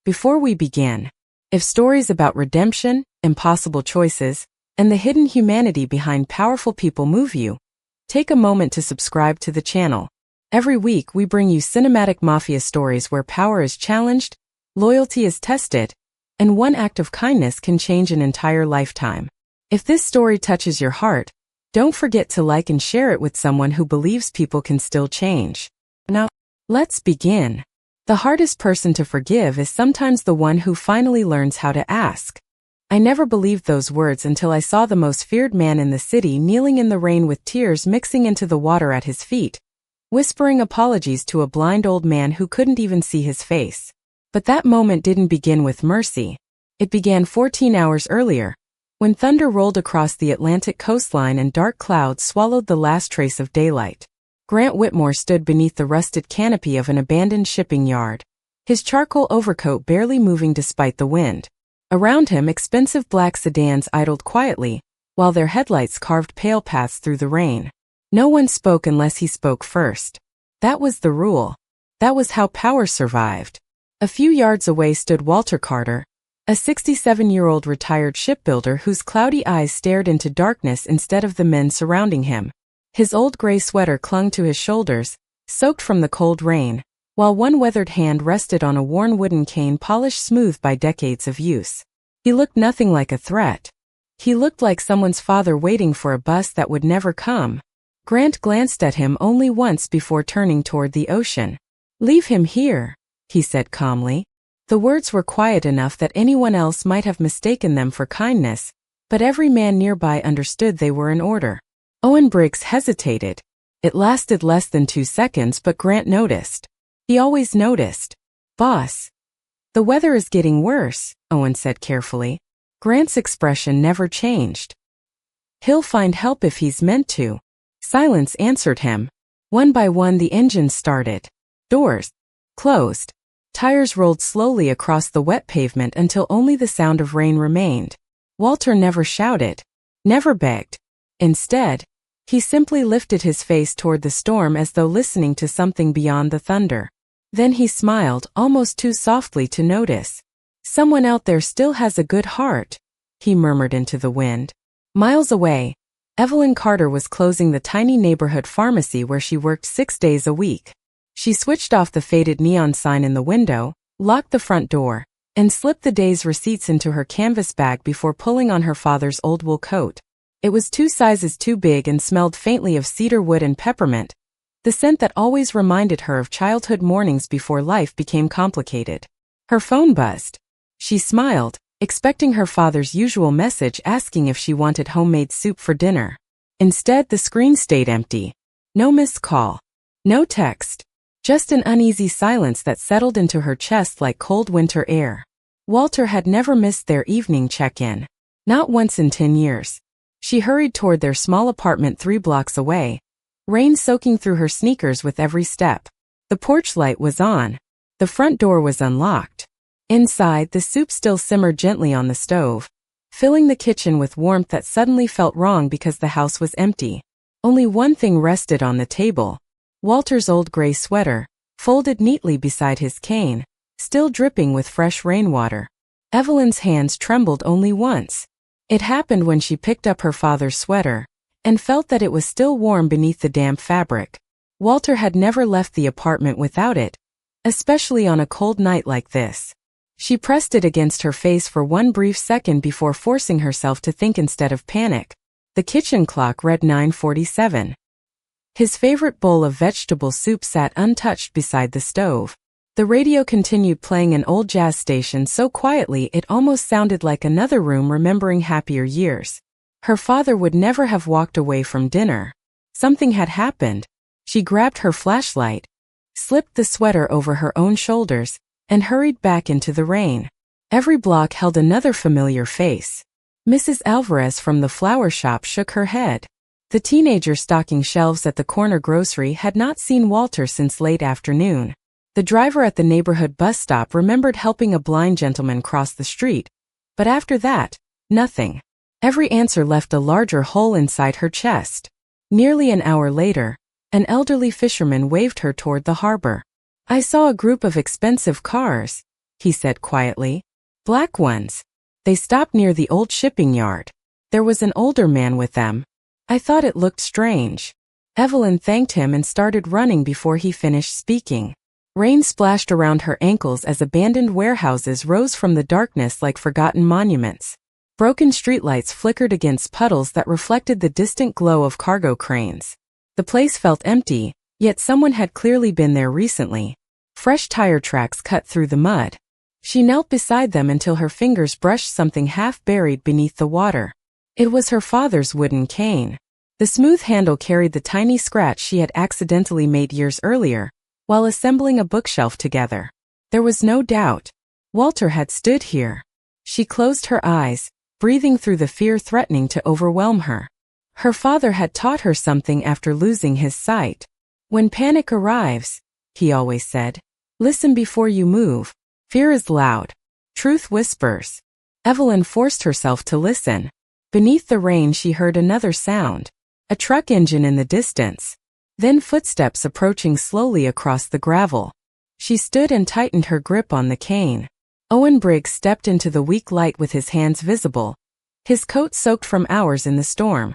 Before we begin, if stories about redemption, impossible choices, and the hidden humanity behind powerful people move you, take a moment to subscribe to the channel. Every week we bring you cinematic mafia stories where power is challenged, loyalty is tested, and one act of kindness can change an entire lifetime. If this story touches your heart, don't forget to like and share it with someone who believes people can still change. Now, let's begin. The hardest person to forgive is sometimes the one who finally learns how to ask. I never believed those words until I saw the most feared man in the city kneeling in the rain with tears mixing into the water at his feet, whispering apologies to a blind old man who couldn't even see his face. But that moment didn't begin with mercy. It began 14 hours earlier, when thunder rolled across the Atlantic coastline and dark clouds swallowed the last trace of daylight. Grant Whitmore stood beneath the rusted canopy of an abandoned shipping yard, his charcoal overcoat barely moving despite the wind. Around him, expensive black sedans idled quietly, while their headlights carved pale paths through the rain. No one spoke unless he spoke first. That was the rule. That was how power survived. A few yards away stood Walter Carter, a 67-year-old retired shipbuilder whose cloudy eyes stared into darkness instead of the men surrounding him. His old gray sweater clung to his shoulders, soaked from the cold rain, while one weathered hand rested on a worn wooden cane polished smooth by decades of use. He looked nothing like a threat. He looked like someone's father waiting for a bus that would never come. Grant glanced at him only once before turning toward the ocean. "Leave him here," he said calmly. The words were quiet enough that anyone else might have mistaken them for kindness, but every man nearby understood they were in order. Owen Briggs hesitated. It lasted less than 2 seconds, but Grant noticed. He always noticed. "Boss, the weather is getting worse," Owen said carefully. Grant's expression never changed. "He'll find help if he's meant to." Silence answered him. One by one the engines started. Doors closed. Tires rolled slowly across the wet pavement until only the sound of rain remained. Walter never shouted, never begged. Instead, he simply lifted his face toward the storm as though listening to something beyond the thunder. Then he smiled, almost too softly to notice. "Someone out there still has a good heart," he murmured into the wind. Miles away, Evelyn Carter was closing the tiny neighborhood pharmacy where she worked 6 days a week. She switched off the faded neon sign in the window, locked the front door, and slipped the day's receipts into her canvas bag before pulling on her father's old wool coat. It was 2 sizes too big and smelled faintly of cedar wood and peppermint, the scent that always reminded her of childhood mornings before life became complicated. Her phone buzzed. She smiled, expecting her father's usual message asking if she wanted homemade soup for dinner. Instead, the screen stayed empty. No missed call. No text. Just an uneasy silence that settled into her chest like cold winter air. Walter had never missed their evening check-in. Not once in 10 years. She hurried toward their small apartment 3 blocks away, rain soaking through her sneakers with every step. The porch light was on. The front door was unlocked. Inside, the soup still simmered gently on the stove, filling the kitchen with warmth that suddenly felt wrong because the house was empty. Only one thing rested on the table. Walter's old gray sweater, folded neatly beside his cane, still dripping with fresh rainwater. Evelyn's hands trembled only once. It happened when she picked up her father's sweater, and felt that it was still warm beneath the damp fabric. Walter had never left the apartment without it, especially on a cold night like this. She pressed it against her face for one brief second before forcing herself to think instead of panic. The kitchen clock read 9:47. His favorite bowl of vegetable soup sat untouched beside the stove. The radio continued playing an old jazz station so quietly it almost sounded like another room remembering happier years. Her father would never have walked away from dinner. Something had happened. She grabbed her flashlight, slipped the sweater over her own shoulders, and hurried back into the rain. Every block held another familiar face. Mrs. Alvarez from the flower shop shook her head. The teenager stocking shelves at the corner grocery had not seen Walter since late afternoon. The driver at the neighborhood bus stop remembered helping a blind gentleman cross the street, but after that, nothing. Every answer left a larger hole inside her chest. Nearly an hour later, an elderly fisherman waved her toward the harbor. "I saw a group of expensive cars," he said quietly. Black ones. They stopped near the old shipping yard. There was an older man with them. I thought it looked strange. Evelyn thanked him and started running before he finished speaking. Rain splashed around her ankles as abandoned warehouses rose from the darkness like forgotten monuments. Broken streetlights flickered against puddles that reflected the distant glow of cargo cranes. The place felt empty, yet someone had clearly been there recently. Fresh tire tracks cut through the mud. She knelt beside them until her fingers brushed something half buried beneath the water. It was her father's wooden cane. The smooth handle carried the tiny scratch she had accidentally made years earlier, while assembling a bookshelf together. There was no doubt. Walter had stood here. She closed her eyes, breathing through the fear threatening to overwhelm her. Her father had taught her something after losing his sight. When panic arrives, he always said, listen before you move. Fear is loud. Truth whispers. Evelyn forced herself to listen. Beneath the rain she heard another sound. A truck engine in the distance. Then footsteps approaching slowly across the gravel. She stood and tightened her grip on the cane. Owen Briggs stepped into the weak light with his hands visible, his coat soaked from hours in the storm.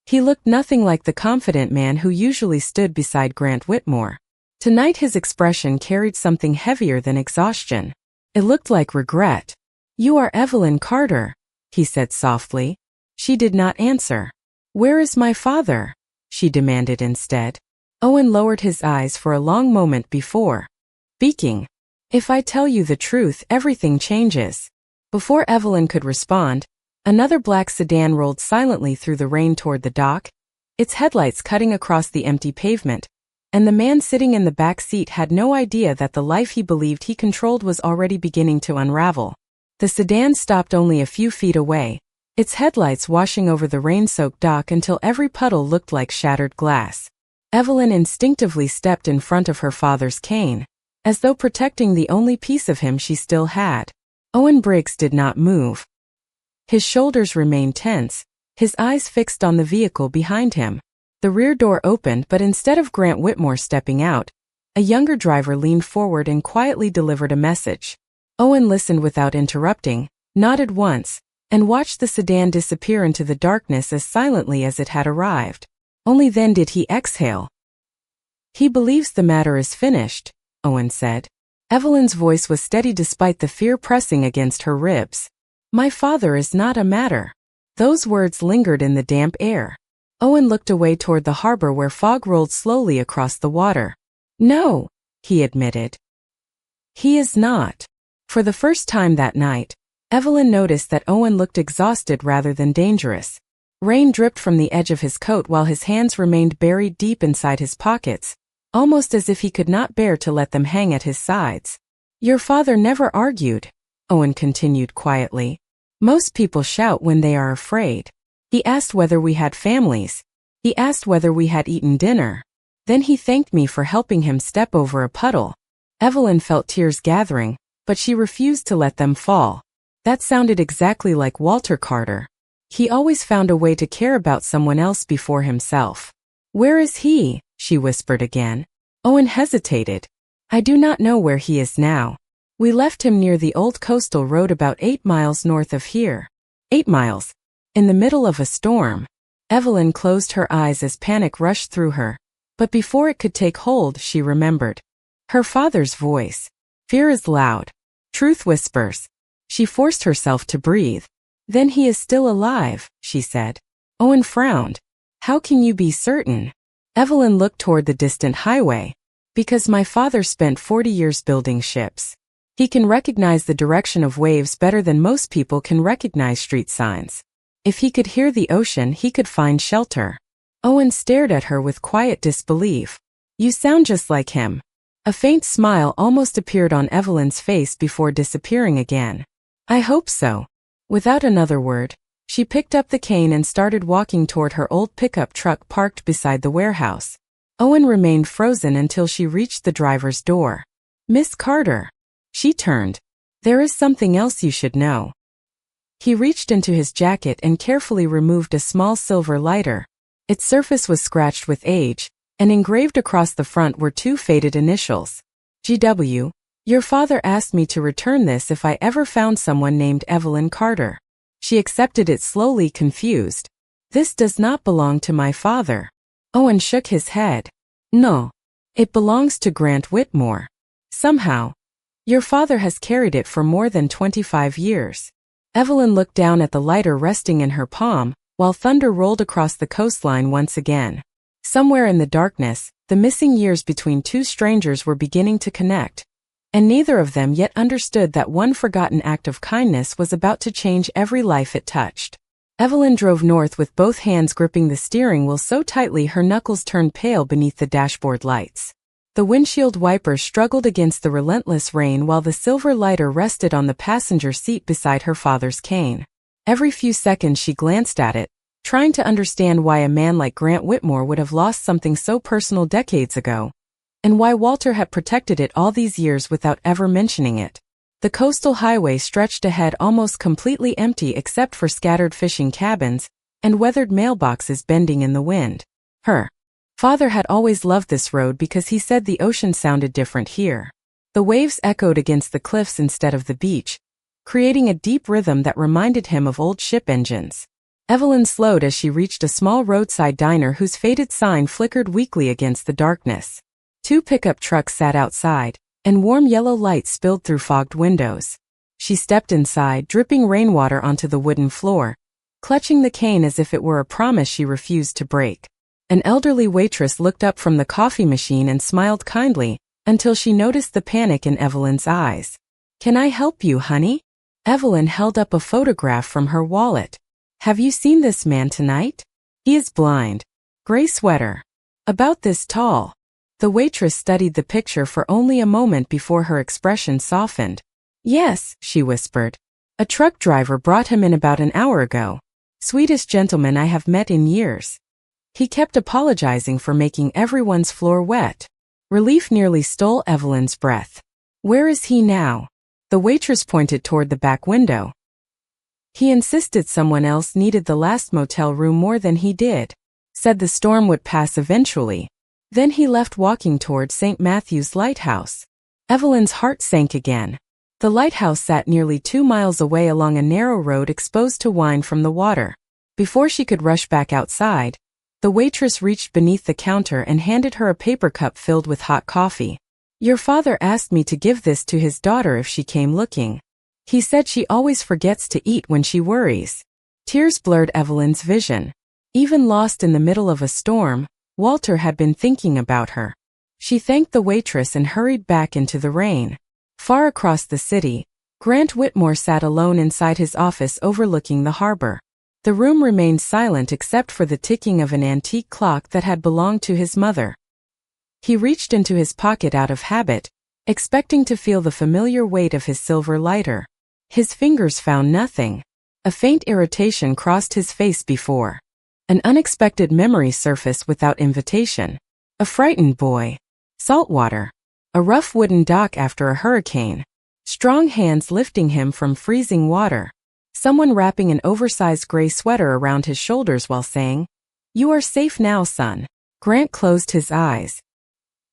He looked nothing like the confident man who usually stood beside Grant Whitmore. Tonight his expression carried something heavier than exhaustion. It looked like regret. You are Evelyn Carter, he said softly. She did not answer. Where is my father? She demanded instead. Owen lowered his eyes for a long moment before speaking. If I tell you the truth, everything changes. Before Evelyn could respond, another black sedan rolled silently through the rain toward the dock, its headlights cutting across the empty pavement, and the man sitting in the back seat had no idea that the life he believed he controlled was already beginning to unravel. The sedan stopped only a few feet away, its headlights washing over the rain-soaked dock until every puddle looked like shattered glass. Evelyn instinctively stepped in front of her father's cane, as though protecting the only piece of him she still had. Owen Briggs did not move. His shoulders remained tense, his eyes fixed on the vehicle behind him. The rear door opened, but instead of Grant Whitmore stepping out, a younger driver leaned forward and quietly delivered a message. Owen listened without interrupting, nodded once, and watched the sedan disappear into the darkness as silently as it had arrived. Only then did he exhale. He believes the matter is finished, Owen said. Evelyn's voice was steady despite the fear pressing against her ribs. My father is not a matter. Those words lingered in the damp air. Owen looked away toward the harbor where fog rolled slowly across the water. No, he admitted. He is not. For the first time that night, Evelyn noticed that Owen looked exhausted rather than dangerous. Rain dripped from the edge of his coat while his hands remained buried deep inside his pockets, almost as if he could not bear to let them hang at his sides. Your father never argued, Owen continued quietly. Most people shout when they are afraid. He asked whether we had families. He asked whether we had eaten dinner. Then he thanked me for helping him step over a puddle. Evelyn felt tears gathering, but she refused to let them fall. That sounded exactly like Walter Carter. He always found a way to care about someone else before himself. Where is he? She whispered again. Owen hesitated. I do not know where he is now. We left him near the old coastal road about 8 miles north of here. 8 miles. In the middle of a storm. Evelyn closed her eyes as panic rushed through her, but before it could take hold, she remembered her father's voice. Fear is loud. Truth whispers. She forced herself to breathe. Then he is still alive, she said. Owen frowned. How can you be certain? Evelyn looked toward the distant highway. Because my father spent 40 years building ships. He can recognize the direction of waves better than most people can recognize street signs. If he could hear the ocean, he could find shelter. Owen stared at her with quiet disbelief. You sound just like him. A faint smile almost appeared on Evelyn's face before disappearing again. I hope so. Without another word, she picked up the cane and started walking toward her old pickup truck parked beside the warehouse. Owen remained frozen until she reached the driver's door. Miss Carter. She turned. There is something else you should know. He reached into his jacket and carefully removed a small silver lighter. Its surface was scratched with age, and engraved across the front were 2 faded initials. GW, Your father asked me to return this if I ever found someone named Evelyn Carter. She accepted it slowly, confused. This does not belong to my father. Owen shook his head. No. It belongs to Grant Whitmore. Somehow. Your father has carried it for more than 25 years. Evelyn looked down at the lighter resting in her palm, while thunder rolled across the coastline once again. Somewhere in the darkness, the missing years between two strangers were beginning to connect, and neither of them yet understood that one forgotten act of kindness was about to change every life it touched. Evelyn drove north with both hands gripping the steering wheel so tightly her knuckles turned pale beneath the dashboard lights. The windshield wipers struggled against the relentless rain while the silver lighter rested on the passenger seat beside her father's cane. Every few seconds she glanced at it, trying to understand why a man like Grant Whitmore would have lost something so personal decades ago, and why Walter had protected it all these years without ever mentioning it. The coastal highway stretched ahead almost completely empty except for scattered fishing cabins and weathered mailboxes bending in the wind. Her father had always loved this road because he said the ocean sounded different here. The waves echoed against the cliffs instead of the beach, creating a deep rhythm that reminded him of old ship engines. Evelyn slowed as she reached a small roadside diner whose faded sign flickered weakly against the darkness. Two pickup trucks sat outside, and warm yellow light spilled through fogged windows. She stepped inside, dripping rainwater onto the wooden floor, clutching the cane as if it were a promise she refused to break. An elderly waitress looked up from the coffee machine and smiled kindly, until she noticed the panic in Evelyn's eyes. "Can I help you, honey?" Evelyn held up a photograph from her wallet. "Have you seen this man tonight? He is blind. Gray sweater. About this tall." The waitress studied the picture for only a moment before her expression softened. "Yes," she whispered. "A truck driver brought him in about an hour ago. Sweetest gentleman I have met in years." He kept apologizing for making everyone's floor wet. Relief nearly stole Evelyn's breath. "Where is he now?" The waitress pointed toward the back window. "He insisted someone else needed the last motel room more than he did. Said the storm would pass eventually. Then he left walking toward St. Matthew's Lighthouse." Evelyn's heart sank again. The lighthouse sat nearly 2 miles away along a narrow road exposed to wine from the water. Before she could rush back outside, the waitress reached beneath the counter and handed her a paper cup filled with hot coffee. "Your father asked me to give this to his daughter if she came looking. He said she always forgets to eat when she worries." Tears blurred Evelyn's vision. Even lost in the middle of a storm, Walter had been thinking about her. She thanked the waitress and hurried back into the rain. Far across the city, Grant Whitmore sat alone inside his office overlooking the harbor. The room remained silent except for the ticking of an antique clock that had belonged to his mother. He reached into his pocket out of habit, expecting to feel the familiar weight of his silver lighter. His fingers found nothing. A faint irritation crossed his face before. An unexpected memory surfaced without invitation. A frightened boy. Saltwater. A rough wooden dock after a hurricane. Strong hands lifting him from freezing water. Someone wrapping an oversized gray sweater around his shoulders while saying, "You are safe now, son." Grant closed his eyes.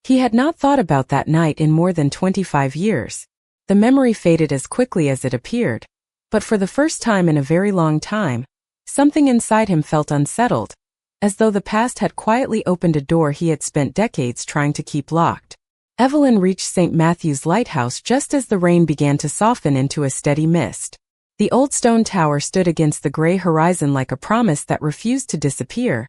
He had not thought about that night in more than 25 years. The memory faded as quickly as it appeared. But for the first time in a very long time, something inside him felt unsettled, as though the past had quietly opened a door he had spent decades trying to keep locked. Evelyn reached St. Matthew's Lighthouse just as the rain began to soften into a steady mist. The old stone tower stood against the gray horizon like a promise that refused to disappear,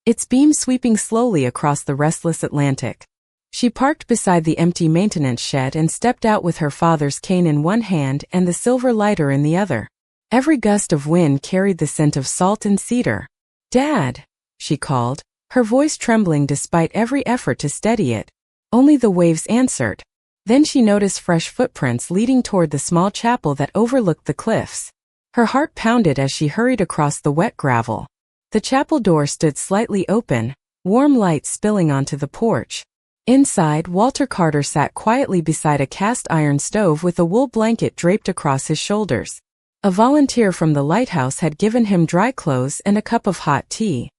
its beams sweeping slowly across the restless Atlantic. She parked beside the empty maintenance shed and stepped out with her father's cane in one hand and the silver lighter in the other. Every gust of wind carried the scent of salt and cedar. "Dad," she called, her voice trembling despite every effort to steady it. Only the waves answered. Then she noticed fresh footprints leading toward the small chapel that overlooked the cliffs. Her heart pounded as she hurried across the wet gravel. The chapel door stood slightly open, warm light spilling onto the porch. Inside, Walter Carter sat quietly beside a cast-iron stove with a wool blanket draped across his shoulders. A volunteer from the lighthouse had given him dry clothes and a cup of hot tea.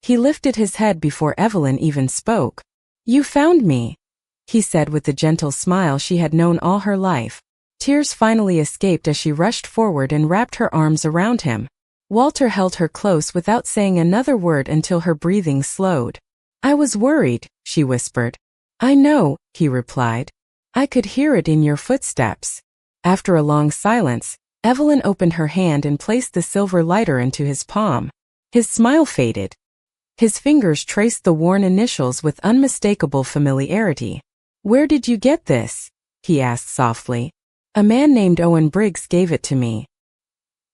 He lifted his head before Evelyn even spoke. "You found me." he said with the gentle smile she had known all her life. Tears finally escaped as she rushed forward and wrapped her arms around him. Walter held her close without saying another word until her breathing slowed. "I was worried," she whispered. "I know," he replied. "I could hear it in your footsteps." After a long silence, Evelyn opened her hand and placed the silver lighter into his palm. His smile faded. His fingers traced the worn initials with unmistakable familiarity. "Where did you get this?" he asked softly. "A man named Owen Briggs gave it to me.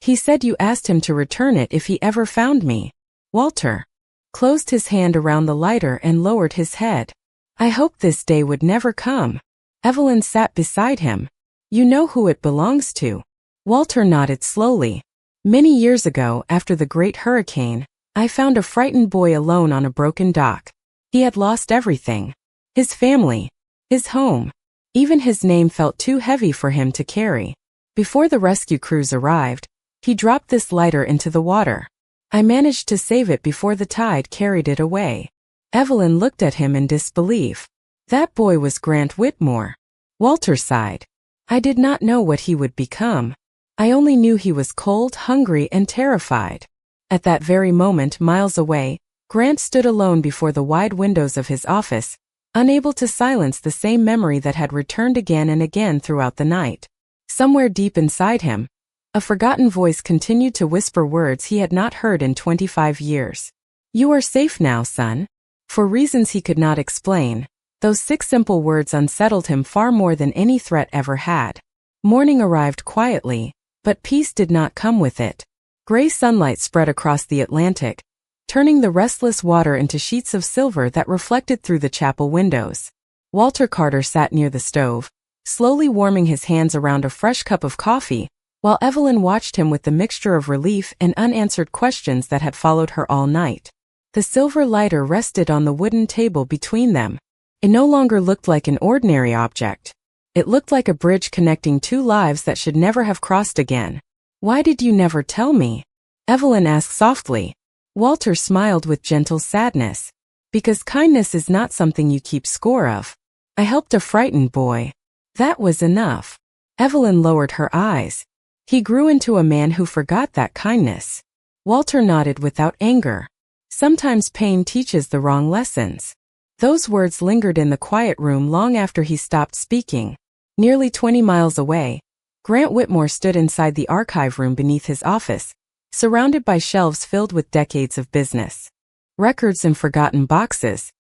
He said you asked him to return it if he ever found me." Walter closed his hand around the lighter and lowered his head. "I hoped this day would never come." Evelyn sat beside him. "You know who it belongs to?" Walter nodded slowly. "Many years ago, after the great hurricane, I found a frightened boy alone on a broken dock. He had lost everything. His family, his home. Even his name felt too heavy for him to carry. Before the rescue crews arrived, he dropped this lighter into the water. I managed to save it before the tide carried it away." Evelyn looked at him in disbelief. "That boy was Grant Whitmore." Walter sighed. "I did not know what he would become. I only knew he was cold, hungry, and terrified." At that very moment, miles away, Grant stood alone before the wide windows of his office, unable to silence the same memory that had returned again and again throughout the night. Somewhere deep inside him, a forgotten voice continued to whisper words he had not heard in 25 years. "You are safe now, son." For reasons he could not explain, those 6 simple words unsettled him far more than any threat ever had. Morning arrived quietly, but peace did not come with it. Gray sunlight spread across the Atlantic, turning the restless water into sheets of silver that reflected through the chapel windows. Walter Carter sat near the stove, slowly warming his hands around a fresh cup of coffee, while Evelyn watched him with the mixture of relief and unanswered questions that had followed her all night. The silver lighter rested on the wooden table between them. It no longer looked like an ordinary object. It looked like a bridge connecting 2 lives that should never have crossed again. "Why did you never tell me?" Evelyn asked softly. Walter smiled with gentle sadness. "Because kindness is not something you keep score of. I helped a frightened boy. That was enough." Evelyn lowered her eyes. "He grew into a man who forgot that kindness." Walter nodded without anger. "Sometimes pain teaches the wrong lessons." Those words lingered in the quiet room long after he stopped speaking. Nearly 20 miles away, Grant Whitmore stood inside the archive room beneath his office, surrounded by shelves filled with decades of business, records and forgotten boxes.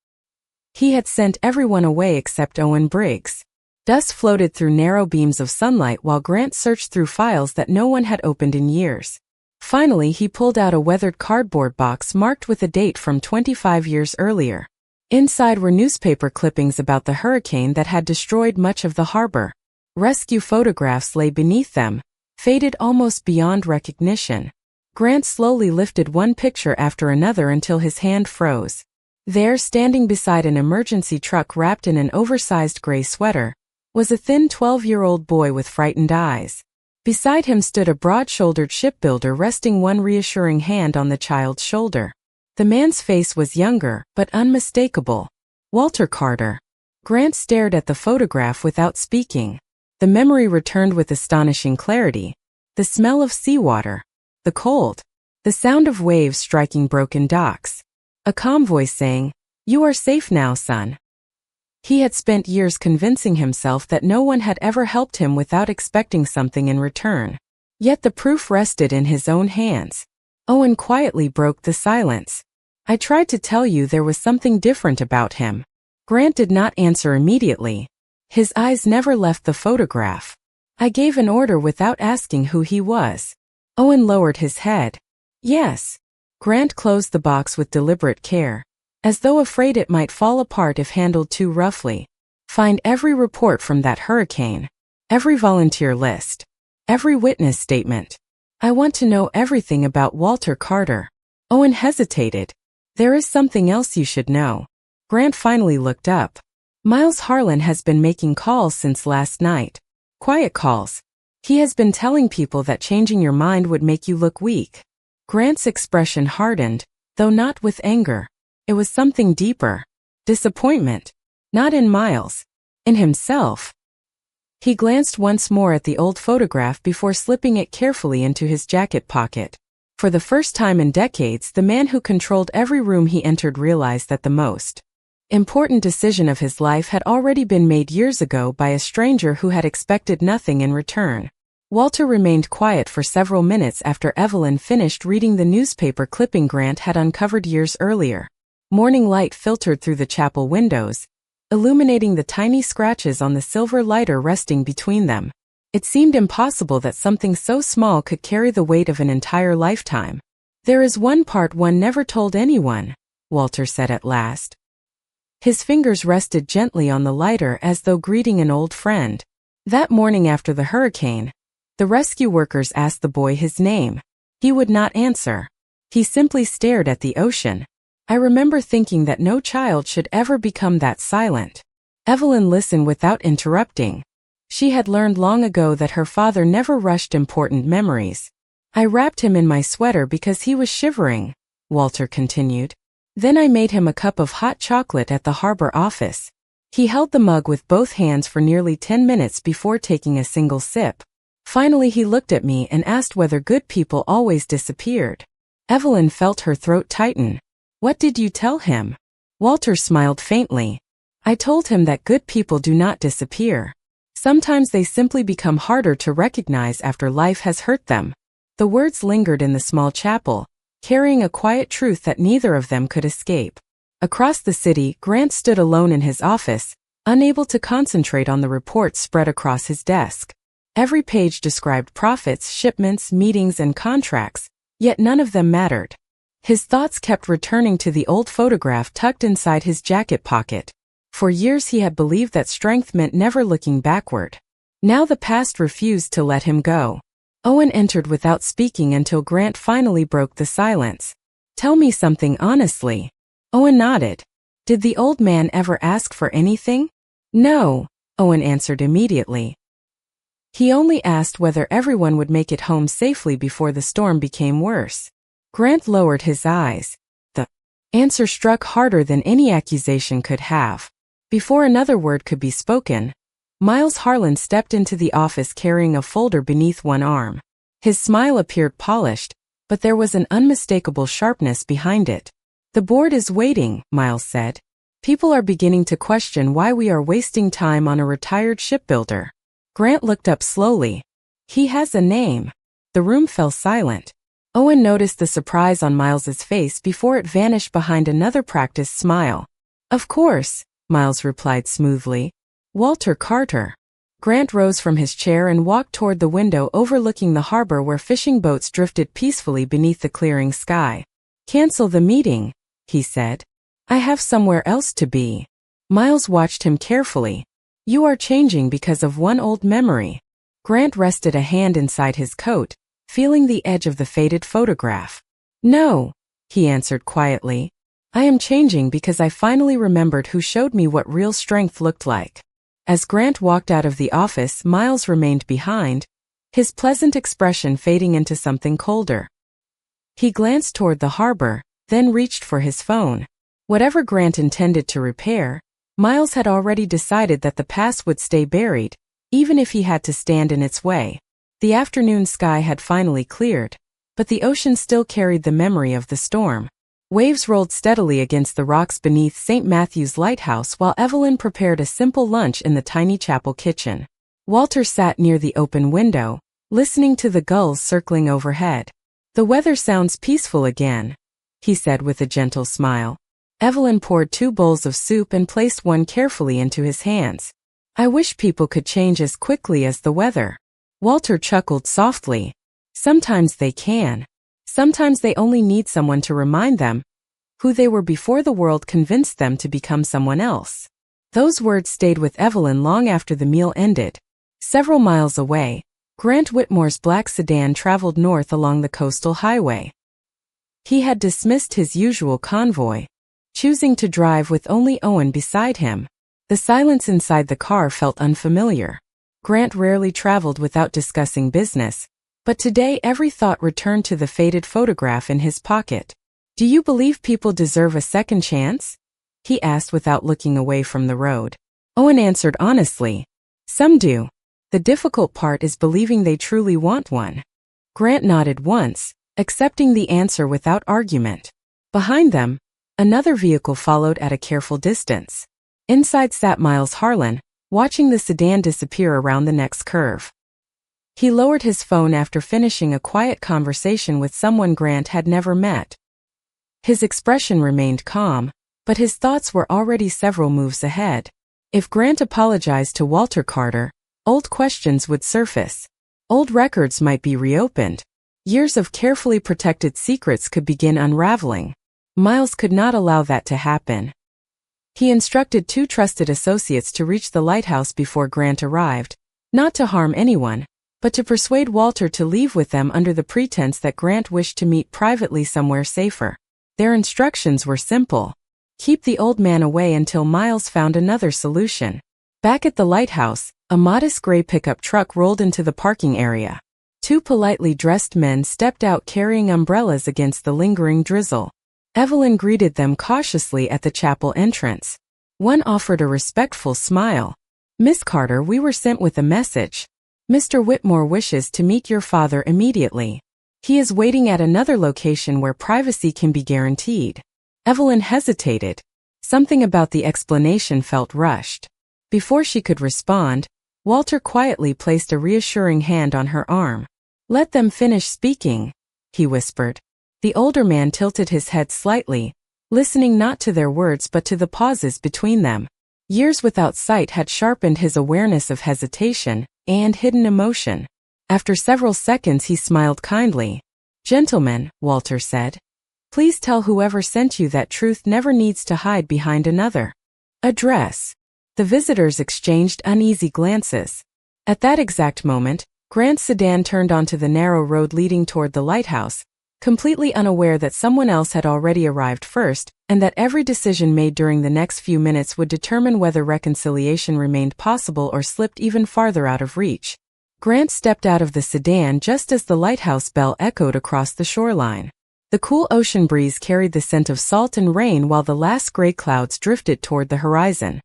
He had sent everyone away except Owen Briggs. Dust floated through narrow beams of sunlight while Grant searched through files that no one had opened in years. Finally, he pulled out a weathered cardboard box marked with a date from 25 years earlier. Inside were newspaper clippings about the hurricane that had destroyed much of the harbor. Rescue photographs lay beneath them, faded almost beyond recognition. Grant slowly lifted one picture after another until his hand froze. There, standing beside an emergency truck wrapped in an oversized gray sweater, was a thin 12-year-old boy with frightened eyes. Beside him stood a broad-shouldered shipbuilder resting one reassuring hand on the child's shoulder. The man's face was younger, but unmistakable. Walter Carter. Grant stared at the photograph without speaking. The memory returned with astonishing clarity. The smell of seawater. The cold. The sound of waves striking broken docks. A calm voice saying, "You are safe now, son." He had spent years convincing himself that no one had ever helped him without expecting something in return. Yet the proof rested in his own hands. Owen quietly broke the silence. "I tried to tell you there was something different about him." Grant did not answer immediately. His eyes never left the photograph. "I gave an order without asking who he was." Owen lowered his head. "Yes." Grant closed the box with deliberate care, as though afraid it might fall apart if handled too roughly. "Find every report from that hurricane, every volunteer list, every witness statement. I want to know everything about Walter Carter." Owen hesitated. "There is something else you should know." Grant finally looked up. "Miles Harlan has been making calls since last night. Quiet calls. He has been telling people that changing your mind would make you look weak." Grant's expression hardened, though not with anger. It was something deeper. Disappointment. Not in Miles. In himself. He glanced once more at the old photograph before slipping it carefully into his jacket pocket. For the first time in decades, the man who controlled every room he entered realized that the most important decision of his life had already been made years ago by a stranger who had expected nothing in return. Walter remained quiet for several minutes after Evelyn finished reading the newspaper clipping Grant had uncovered years earlier. Morning light filtered through the chapel windows, illuminating the tiny scratches on the silver lighter resting between them. It seemed impossible that something so small could carry the weight of an entire lifetime. "There is one part one never told anyone," Walter said at last. His fingers rested gently on the lighter as though greeting an old friend. That morning after the hurricane, the rescue workers asked the boy his name. He would not answer. He simply stared at the ocean. "I remember thinking that no child should ever become that silent." Evelyn listened without interrupting. She had learned long ago that her father never rushed important memories. "I wrapped him in my sweater because he was shivering," Walter continued. "Then I made him a cup of hot chocolate at the harbor office. He held the mug with both hands for nearly 10 minutes before taking a single sip. Finally he looked at me and asked whether good people always disappeared." Evelyn felt her throat tighten. "What did you tell him?" Walter smiled faintly. "I told him that good people do not disappear. Sometimes they simply become harder to recognize after life has hurt them." The words lingered in the small chapel, carrying a quiet truth that neither of them could escape. Across the city, Grant stood alone in his office, unable to concentrate on the reports spread across his desk. Every page described profits, shipments, meetings, and contracts, yet none of them mattered. His thoughts kept returning to the old photograph tucked inside his jacket pocket. For years he had believed that strength meant never looking backward. Now the past refused to let him go. Owen entered without speaking until Grant finally broke the silence. "Tell me something honestly." Owen nodded. "Did the old man ever ask for anything?" "No," Owen answered immediately. "He only asked whether everyone would make it home safely before the storm became worse." Grant lowered his eyes. The answer struck harder than any accusation could have. Before another word could be spoken, Miles Harlan stepped into the office carrying a folder beneath one arm. His smile appeared polished, but there was an unmistakable sharpness behind it. "The board is waiting," Miles said. "People are beginning to question why we are wasting time on a retired shipbuilder." Grant looked up slowly. "He has a name." The room fell silent. Owen noticed the surprise on Miles's face before it vanished behind another practiced smile. "Of course," Miles replied smoothly. "Walter Carter." Grant rose from his chair and walked toward the window overlooking the harbor where fishing boats drifted peacefully beneath the clearing sky. "Cancel the meeting," he said. "I have somewhere else to be." Miles watched him carefully. "You are changing because of one old memory." Grant rested a hand inside his coat, feeling the edge of the faded photograph. "No," he answered quietly. "I am changing because I finally remembered who showed me what real strength looked like." As Grant walked out of the office, Miles remained behind, his pleasant expression fading into something colder. He glanced toward the harbor, then reached for his phone. Whatever Grant intended to repair, Miles had already decided that the past would stay buried, even if he had to stand in its way. The afternoon sky had finally cleared, but the ocean still carried the memory of the storm. Waves rolled steadily against the rocks beneath St. Matthew's lighthouse while Evelyn prepared a simple lunch in the tiny chapel kitchen. Walter sat near the open window, listening to the gulls circling overhead. "The weather sounds peaceful again," he said with a gentle smile. Evelyn poured 2 bowls of soup and placed one carefully into his hands. "I wish people could change as quickly as the weather." Walter chuckled softly. "Sometimes they can. Sometimes they only need someone to remind them who they were before the world convinced them to become someone else." Those words stayed with Evelyn long after the meal ended. Several miles away, Grant Whitmore's black sedan traveled north along the coastal highway. He had dismissed his usual convoy, choosing to drive with only Owen beside him. The silence inside the car felt unfamiliar. Grant rarely traveled without discussing business, but today every thought returned to the faded photograph in his pocket. "Do you believe people deserve a second chance?" he asked without looking away from the road. Owen answered honestly. Some do. The difficult part is believing they truly want one. Grant nodded once, accepting the answer without argument. Behind them, another vehicle followed at a careful distance. Inside sat Miles Harlan, watching the sedan disappear around the next curve. He lowered his phone after finishing a quiet conversation with someone Grant had never met. His expression remained calm, but his thoughts were already several moves ahead. If Grant apologized to Walter Carter, old questions would surface. Old records might be reopened. Years of carefully protected secrets could begin unraveling. Miles could not allow that to happen. He instructed 2 trusted associates to reach the lighthouse before Grant arrived, not to harm anyone, but to persuade Walter to leave with them under the pretense that Grant wished to meet privately somewhere safer. Their instructions were simple. Keep the old man away until Miles found another solution. Back at the lighthouse, a modest gray pickup truck rolled into the parking area. 2 politely dressed men stepped out carrying umbrellas against the lingering drizzle. Evelyn greeted them cautiously at the chapel entrance. One offered a respectful smile. Miss Carter, we were sent with a message. Mr. Whitmore wishes to meet your father immediately. He is waiting at another location where privacy can be guaranteed. Evelyn hesitated. Something about the explanation felt rushed. Before she could respond, Walter quietly placed a reassuring hand on her arm. Let them finish speaking, he whispered. The older man tilted his head slightly, listening not to their words but to the pauses between them. Years without sight had sharpened his awareness of hesitation and hidden emotion. After several seconds he smiled kindly. Gentlemen, Walter said, please tell whoever sent you that truth never needs to hide behind another address. The visitors exchanged uneasy glances. At that exact moment, Grant's sedan turned onto the narrow road leading toward the lighthouse, completely unaware that someone else had already arrived first, and that every decision made during the next few minutes would determine whether reconciliation remained possible or slipped even farther out of reach. Grant stepped out of the sedan just as the lighthouse bell echoed across the shoreline. The cool ocean breeze carried the scent of salt and rain while the last gray clouds drifted toward the horizon.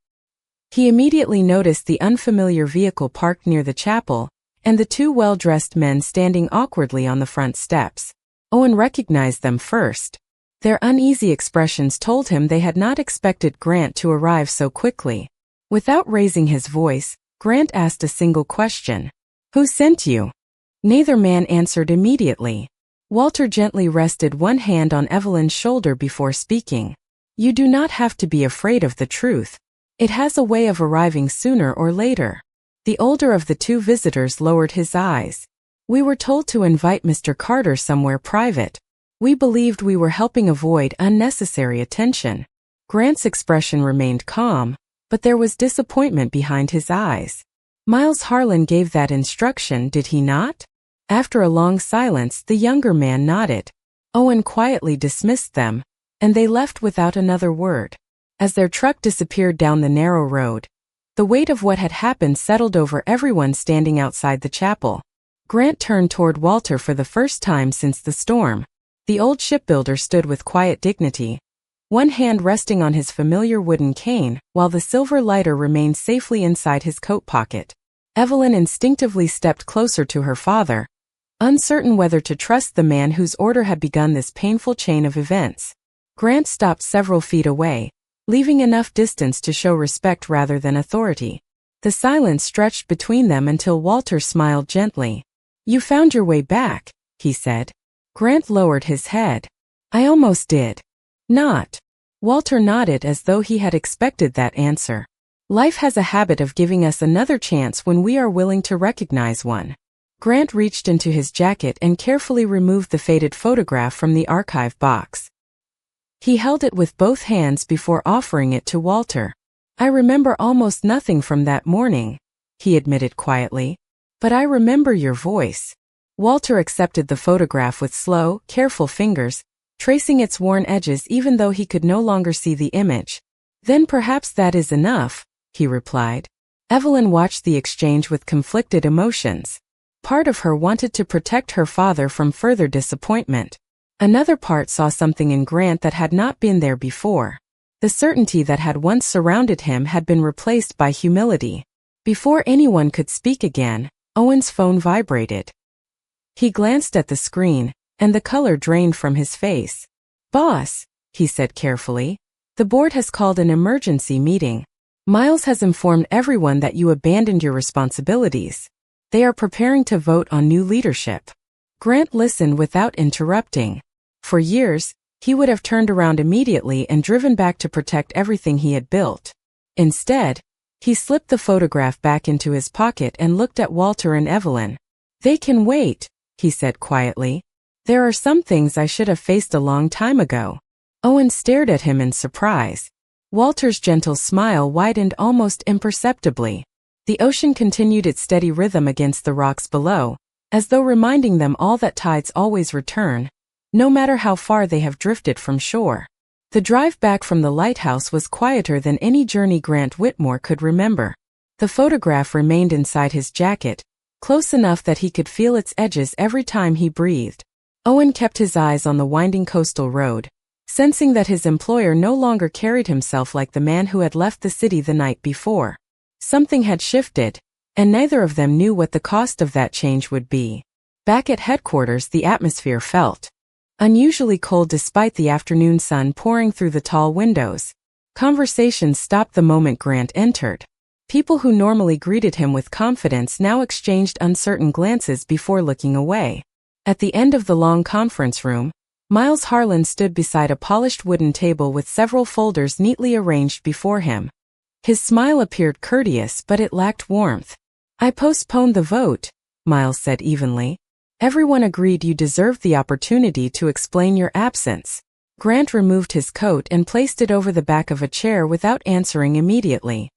He immediately noticed the unfamiliar vehicle parked near the chapel, and the 2 well-dressed men standing awkwardly on the front steps. Owen recognized them first. Their uneasy expressions told him they had not expected Grant to arrive so quickly. Without raising his voice, Grant asked a single question. Who sent you? Neither man answered immediately. Walter gently rested one hand on Evelyn's shoulder before speaking. You do not have to be afraid of the truth. It has a way of arriving sooner or later. The older of the 2 visitors lowered his eyes. We were told to invite Mr. Carter somewhere private. We believed we were helping avoid unnecessary attention. Grant's expression remained calm, but there was disappointment behind his eyes. Miles Harlan gave that instruction, did he not? After a long silence, the younger man nodded. Owen quietly dismissed them, and they left without another word. As their truck disappeared down the narrow road, the weight of what had happened settled over everyone standing outside the chapel. Grant turned toward Walter for the first time since the storm. The old shipbuilder stood with quiet dignity, one hand resting on his familiar wooden cane, while the silver lighter remained safely inside his coat pocket. Evelyn instinctively stepped closer to her father, uncertain whether to trust the man whose order had begun this painful chain of events. Grant stopped several feet away, leaving enough distance to show respect rather than authority. The silence stretched between them until Walter smiled gently. You found your way back, he said. Grant lowered his head. I almost did. Not. Walter nodded as though he had expected that answer. Life has a habit of giving us another chance when we are willing to recognize one. Grant reached into his jacket and carefully removed the faded photograph from the archive box. He held it with both hands before offering it to Walter. I remember almost nothing from that morning, he admitted quietly. But I remember your voice. Walter accepted the photograph with slow, careful fingers, tracing its worn edges even though he could no longer see the image. Then perhaps that is enough, he replied. Evelyn watched the exchange with conflicted emotions. Part of her wanted to protect her father from further disappointment. Another part saw something in Grant that had not been there before. The certainty that had once surrounded him had been replaced by humility. Before anyone could speak again, Owen's phone vibrated. He glanced at the screen, and the color drained from his face. "Boss," he said carefully, "the board has called an emergency meeting. Miles has informed everyone that you abandoned your responsibilities. They are preparing to vote on new leadership." Grant listened without interrupting. For years, he would have turned around immediately and driven back to protect everything he had built. Instead, he slipped the photograph back into his pocket and looked at Walter and Evelyn. "They can wait," he said quietly. "There are some things I should have faced a long time ago." Owen stared at him in surprise. Walter's gentle smile widened almost imperceptibly. The ocean continued its steady rhythm against the rocks below, as though reminding them all that tides always return, no matter how far they have drifted from shore. The drive back from the lighthouse was quieter than any journey Grant Whitmore could remember. The photograph remained inside his jacket, close enough that he could feel its edges every time he breathed. Owen kept his eyes on the winding coastal road, sensing that his employer no longer carried himself like the man who had left the city the night before. Something had shifted, and neither of them knew what the cost of that change would be. Back at headquarters, the atmosphere felt unusually cold despite the afternoon sun pouring through the tall windows. Conversations stopped the moment Grant entered. People who normally greeted him with confidence now exchanged uncertain glances before looking away. At the end of the long conference room, Miles Harlan stood beside a polished wooden table with several folders neatly arranged before him. His smile appeared courteous, but it lacked warmth. "I postponed the vote," Miles said evenly. "Everyone agreed you deserved the opportunity to explain your absence." Grant removed his coat and placed it over the back of a chair without answering immediately.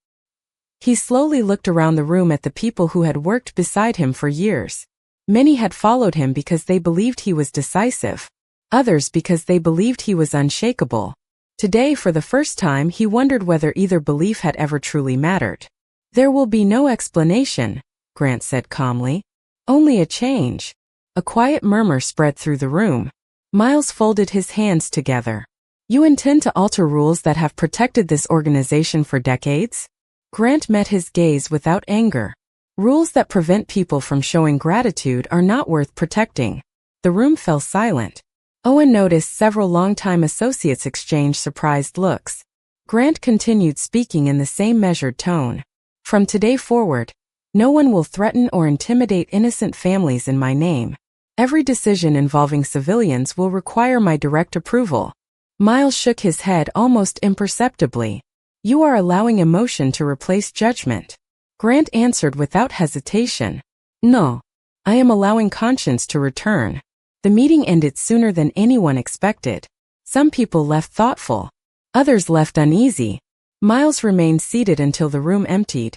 He slowly looked around the room at the people who had worked beside him for years. Many had followed him because they believed he was decisive. Others because they believed he was unshakable. Today, for the first time, he wondered whether either belief had ever truly mattered. "There will be no explanation," Grant said calmly. "Only a change." A quiet murmur spread through the room. Miles folded his hands together. "You intend to alter rules that have protected this organization for decades?" Grant met his gaze without anger. "Rules that prevent people from showing gratitude are not worth protecting." The room fell silent. Owen noticed several longtime associates exchange surprised looks. Grant continued speaking in the same measured tone. "From today forward, no one will threaten or intimidate innocent families in my name. Every decision involving civilians will require my direct approval." Miles shook his head almost imperceptibly. "You are allowing emotion to replace judgment." Grant answered without hesitation. "No. I am allowing conscience to return." The meeting ended sooner than anyone expected. Some people left thoughtful. Others left uneasy. Miles remained seated until the room emptied,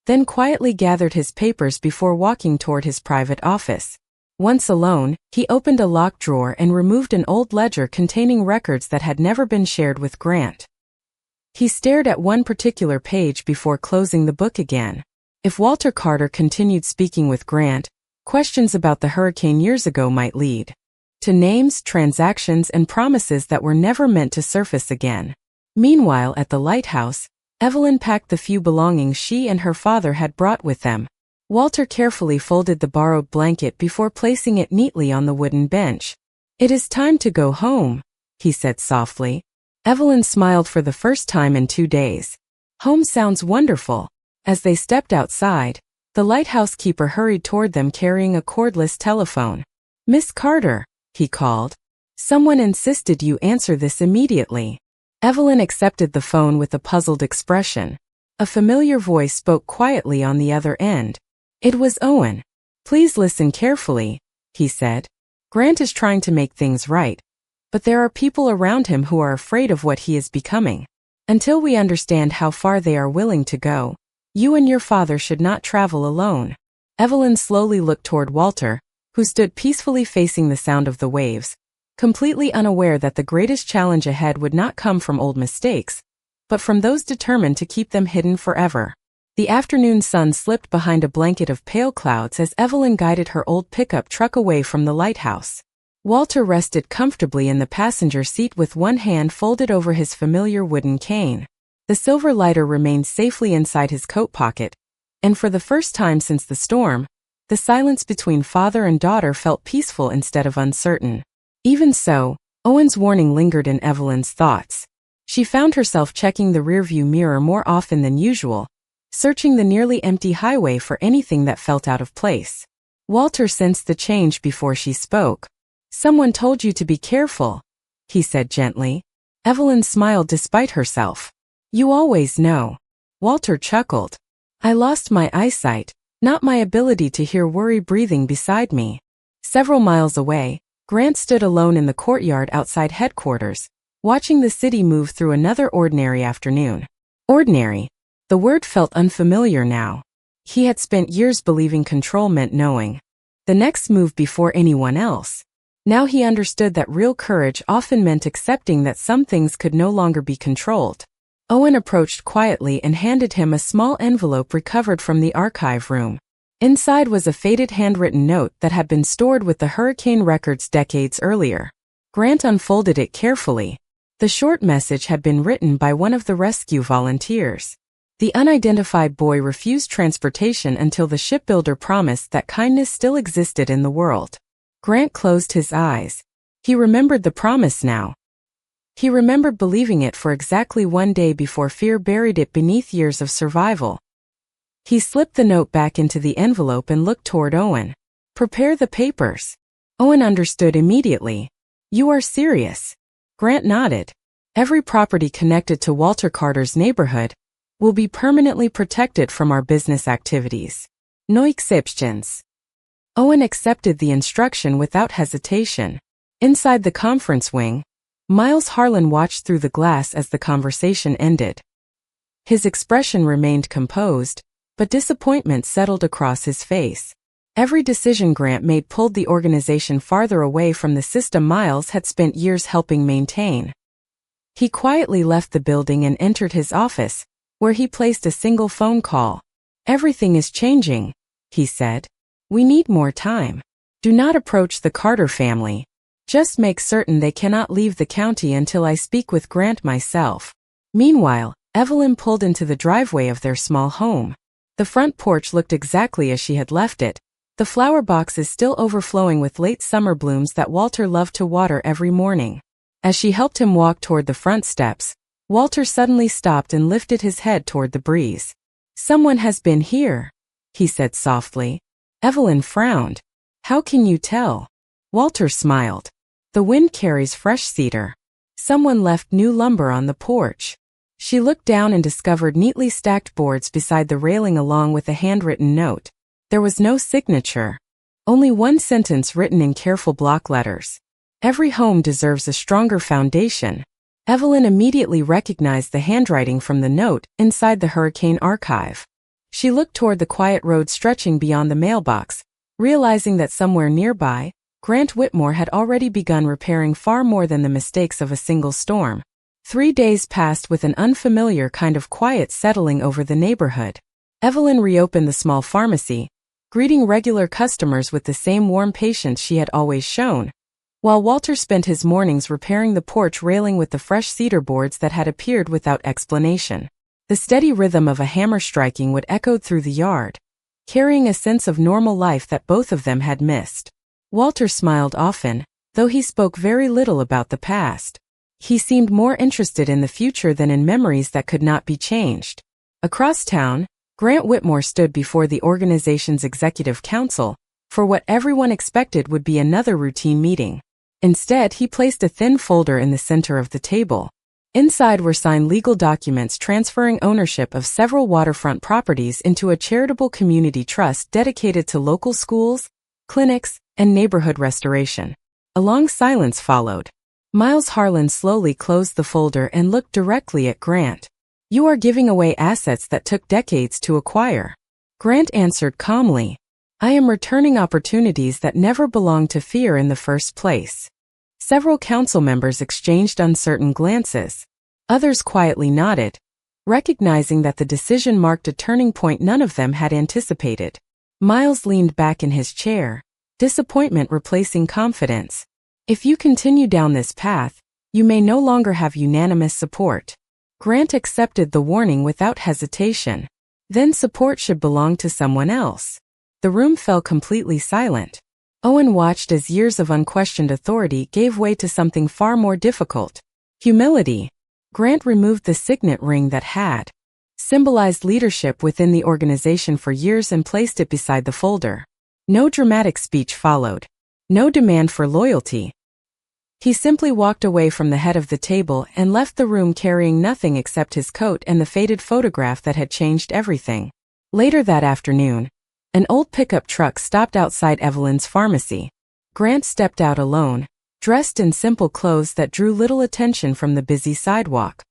then quietly gathered his papers before walking toward his private office. Once alone, he opened a locked drawer and removed an old ledger containing records that had never been shared with Grant. He stared at one particular page before closing the book again. If Walter Carter continued speaking with Grant, questions about the hurricane years ago might lead to names, transactions, and promises that were never meant to surface again. Meanwhile, at the lighthouse, Evelyn packed the few belongings she and her father had brought with them. Walter carefully folded the borrowed blanket before placing it neatly on the wooden bench. "It is time to go home," he said softly. Evelyn smiled for the first time in 2 days. "Home sounds wonderful." As they stepped outside, the lighthouse keeper hurried toward them carrying a cordless telephone. "Miss Carter," he called. "Someone insisted you answer this immediately." Evelyn accepted the phone with a puzzled expression. A familiar voice spoke quietly on the other end. It was Owen. "Please listen carefully," he said. "Grant is trying to make things right, but there are people around him who are afraid of what he is becoming. Until we understand how far they are willing to go, you and your father should not travel alone." Evelyn slowly looked toward Walter, who stood peacefully facing the sound of the waves, completely unaware that the greatest challenge ahead would not come from old mistakes, but from those determined to keep them hidden forever. The afternoon sun slipped behind a blanket of pale clouds as Evelyn guided her old pickup truck away from the lighthouse. Walter rested comfortably in the passenger seat with one hand folded over his familiar wooden cane. The silver lighter remained safely inside his coat pocket, and for the first time since the storm, the silence between father and daughter felt peaceful instead of uncertain. Even so, Owen's warning lingered in Evelyn's thoughts. She found herself checking the rearview mirror more often than usual, searching the nearly empty highway for anything that felt out of place. Walter sensed the change before she spoke. "Someone told you to be careful," he said gently. Evelyn smiled despite herself. "You always know." Walter chuckled. "I lost my eyesight, not my ability to hear worry breathing beside me." Several miles away, Grant stood alone in the courtyard outside headquarters, watching the city move through another ordinary afternoon. Ordinary. The word felt unfamiliar now. He had spent years believing control meant knowing the next move before anyone else. Now he understood that real courage often meant accepting that some things could no longer be controlled. Owen approached quietly and handed him a small envelope recovered from the archive room. Inside was a faded handwritten note that had been stored with the hurricane records decades earlier. Grant unfolded it carefully. The short message had been written by one of the rescue volunteers. The unidentified boy refused transportation until the shipbuilder promised that kindness still existed in the world. Grant closed his eyes. He remembered the promise now. He remembered believing it for exactly one day before fear buried it beneath years of survival. He slipped the note back into the envelope and looked toward Owen. "Prepare the papers." Owen understood immediately. "You are serious?" Grant nodded. "Every property connected to Walter Carter's neighborhood will be permanently protected from our business activities. No exceptions." Owen accepted the instruction without hesitation. Inside the conference wing, Miles Harlan watched through the glass as the conversation ended. His expression remained composed, but disappointment settled across his face. Every decision Grant made pulled the organization farther away from the system Miles had spent years helping maintain. He quietly left the building and entered his office, where he placed a single phone call. "Everything is changing," he said. "We need more time. Do not approach the Carter family. Just make certain they cannot leave the county until I speak with Grant myself." Meanwhile, Evelyn pulled into the driveway of their small home. The front porch looked exactly as she had left it, the flower boxes still overflowing with late summer blooms that Walter loved to water every morning. As she helped him walk toward the front steps, Walter suddenly stopped and lifted his head toward the breeze. "Someone has been here," he said softly. Evelyn frowned. "How can you tell?" Walter smiled. "The wind carries fresh cedar. Someone left new lumber on the porch." She looked down and discovered neatly stacked boards beside the railing along with a handwritten note. There was no signature. Only one sentence written in careful block letters. "Every home deserves a stronger foundation." Evelyn immediately recognized the handwriting from the note inside the hurricane archive. She looked toward the quiet road stretching beyond the mailbox, realizing that somewhere nearby, Grant Whitmore had already begun repairing far more than the mistakes of a single storm. 3 days passed with an unfamiliar kind of quiet settling over the neighborhood. Evelyn reopened the small pharmacy, greeting regular customers with the same warm patience she had always shown, while Walter spent his mornings repairing the porch railing with the fresh cedar boards that had appeared without explanation. The steady rhythm of a hammer striking would echo through the yard, carrying a sense of normal life that both of them had missed. Walter smiled often, though he spoke very little about the past. He seemed more interested in the future than in memories that could not be changed. Across town, Grant Whitmore stood before the organization's executive council for what everyone expected would be another routine meeting. Instead, he placed a thin folder in the center of the table. Inside were signed legal documents transferring ownership of several waterfront properties into a charitable community trust dedicated to local schools, clinics, and neighborhood restoration. A long silence followed. Miles Harlan slowly closed the folder and looked directly at Grant. "You are giving away assets that took decades to acquire." Grant answered calmly. "I am returning opportunities that never belonged to fear in the first place." Several council members exchanged uncertain glances. Others quietly nodded, recognizing that the decision marked a turning point none of them had anticipated. Miles leaned back in his chair, disappointment replacing confidence. If you continue down this path, you may no longer have unanimous support. Grant accepted the warning without hesitation. Then support should belong to someone else. The room fell completely silent. Owen watched as years of unquestioned authority gave way to something far more difficult. Humility. Grant removed the signet ring that had symbolized leadership within the organization for years and placed it beside the folder. No dramatic speech followed. No demand for loyalty. He simply walked away from the head of the table and left the room carrying nothing except his coat and the faded photograph that had changed everything. Later that afternoon, an old pickup truck stopped outside Evelyn's pharmacy. Grant stepped out alone, dressed in simple clothes that drew little attention from the busy sidewalk.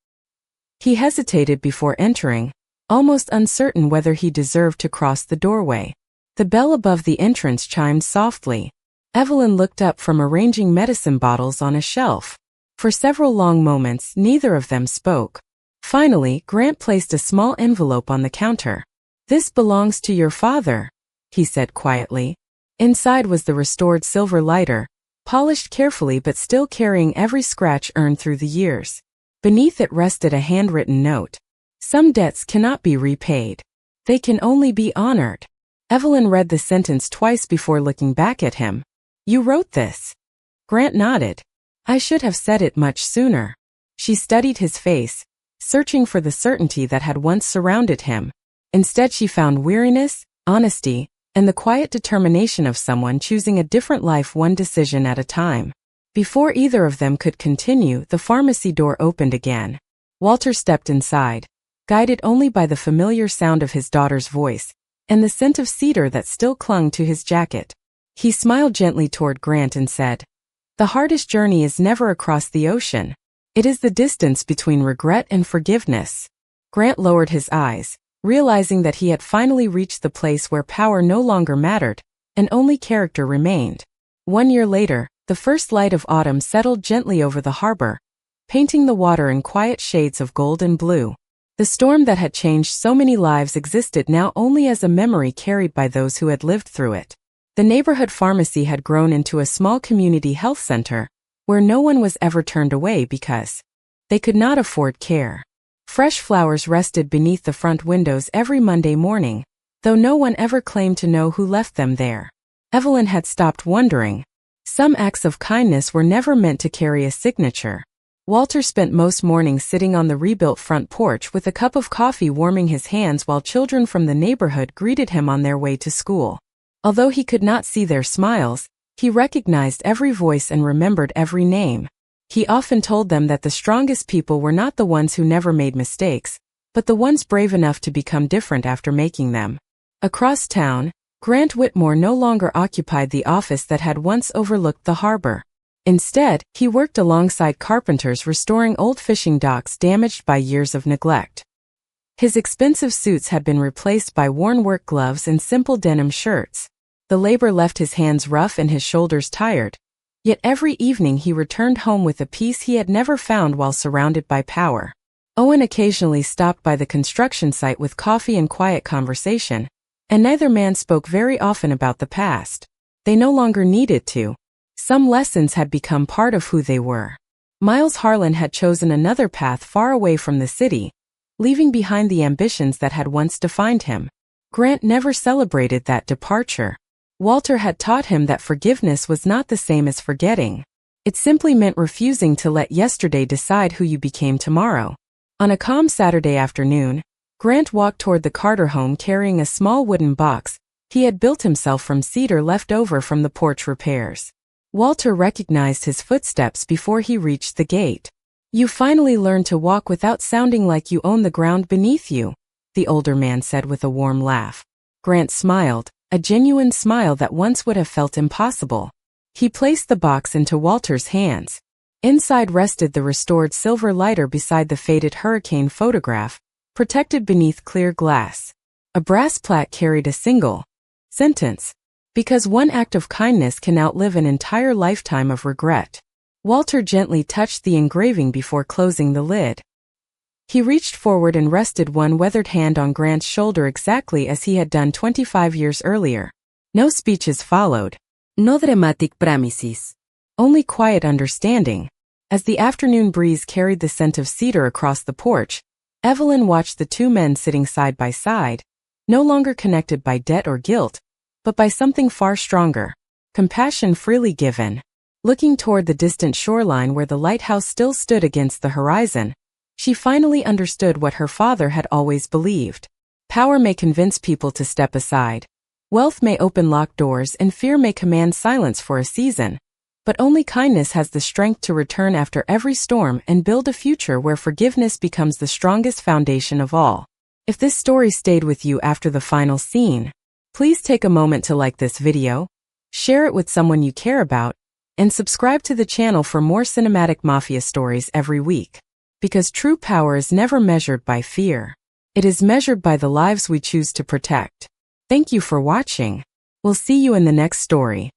He hesitated before entering, almost uncertain whether he deserved to cross the doorway. The bell above the entrance chimed softly. Evelyn looked up from arranging medicine bottles on a shelf. For several long moments, neither of them spoke. Finally, Grant placed a small envelope on the counter. "This belongs to your father," he said quietly. Inside was the restored silver lighter, polished carefully but still carrying every scratch earned through the years. Beneath it rested a handwritten note. "Some debts cannot be repaid. They can only be honored." Evelyn read the sentence twice before looking back at him. "You wrote this?" Grant nodded. "I should have said it much sooner." She studied his face, searching for the certainty that had once surrounded him. Instead she found weariness, honesty, and the quiet determination of someone choosing a different life one decision at a time. Before either of them could continue, the pharmacy door opened again. Walter stepped inside, guided only by the familiar sound of his daughter's voice, and the scent of cedar that still clung to his jacket. He smiled gently toward Grant and said, "The hardest journey is never across the ocean. It is the distance between regret and forgiveness." Grant lowered his eyes, realizing that he had finally reached the place where power no longer mattered, and only character remained. 1 year later, the first light of autumn settled gently over the harbor, painting the water in quiet shades of gold and blue. The storm that had changed so many lives existed now only as a memory carried by those who had lived through it. The neighborhood pharmacy had grown into a small community health center, where no one was ever turned away because they could not afford care. Fresh flowers rested beneath the front windows every Monday morning, though no one ever claimed to know who left them there. Evelyn had stopped wondering. Some acts of kindness were never meant to carry a signature. Walter spent most mornings sitting on the rebuilt front porch with a cup of coffee warming his hands while children from the neighborhood greeted him on their way to school. Although he could not see their smiles, he recognized every voice and remembered every name. He often told them that the strongest people were not the ones who never made mistakes, but the ones brave enough to become different after making them. Across town, Grant Whitmore no longer occupied the office that had once overlooked the harbor. Instead, he worked alongside carpenters restoring old fishing docks damaged by years of neglect. His expensive suits had been replaced by worn work gloves and simple denim shirts. The labor left his hands rough and his shoulders tired. Yet every evening he returned home with a peace he had never found while surrounded by power. Owen occasionally stopped by the construction site with coffee and quiet conversation, and neither man spoke very often about the past. They no longer needed to. Some lessons had become part of who they were. Miles Harlan had chosen another path far away from the city, leaving behind the ambitions that had once defined him. Grant never celebrated that departure. Walter had taught him that forgiveness was not the same as forgetting. It simply meant refusing to let yesterday decide who you became tomorrow. On a calm Saturday afternoon, Grant walked toward the Carter home carrying a small wooden box he had built himself from cedar left over from the porch repairs. Walter recognized his footsteps before he reached the gate. "You finally learned to walk without sounding like you own the ground beneath you," the older man said with a warm laugh. Grant smiled, a genuine smile that once would have felt impossible. He placed the box into Walter's hands. Inside rested the restored silver lighter beside the faded hurricane photograph, protected beneath clear glass. A brass plaque carried a single sentence, "Because one act of kindness can outlive an entire lifetime of regret." Walter gently touched the engraving before closing the lid. He reached forward and rested one weathered hand on Grant's shoulder exactly as he had done 25 years earlier. No speeches followed. No dramatic promises. only quiet understanding. As the afternoon breeze carried the scent of cedar across the porch, Evelyn watched the two men sitting side by side, no longer connected by debt or guilt, but by something far stronger, compassion freely given. Looking toward the distant shoreline where the lighthouse still stood against the horizon, she finally understood what her father had always believed. Power may convince people to step aside. Wealth may open locked doors and fear may command silence for a season. But only kindness has the strength to return after every storm and build a future where forgiveness becomes the strongest foundation of all. If this story stayed with you after the final scene, please take a moment to like this video, share it with someone you care about, and subscribe to the channel for more cinematic mafia stories every week. Because true power is never measured by fear. It is measured by the lives we choose to protect. Thank you for watching. We'll see you in the next story.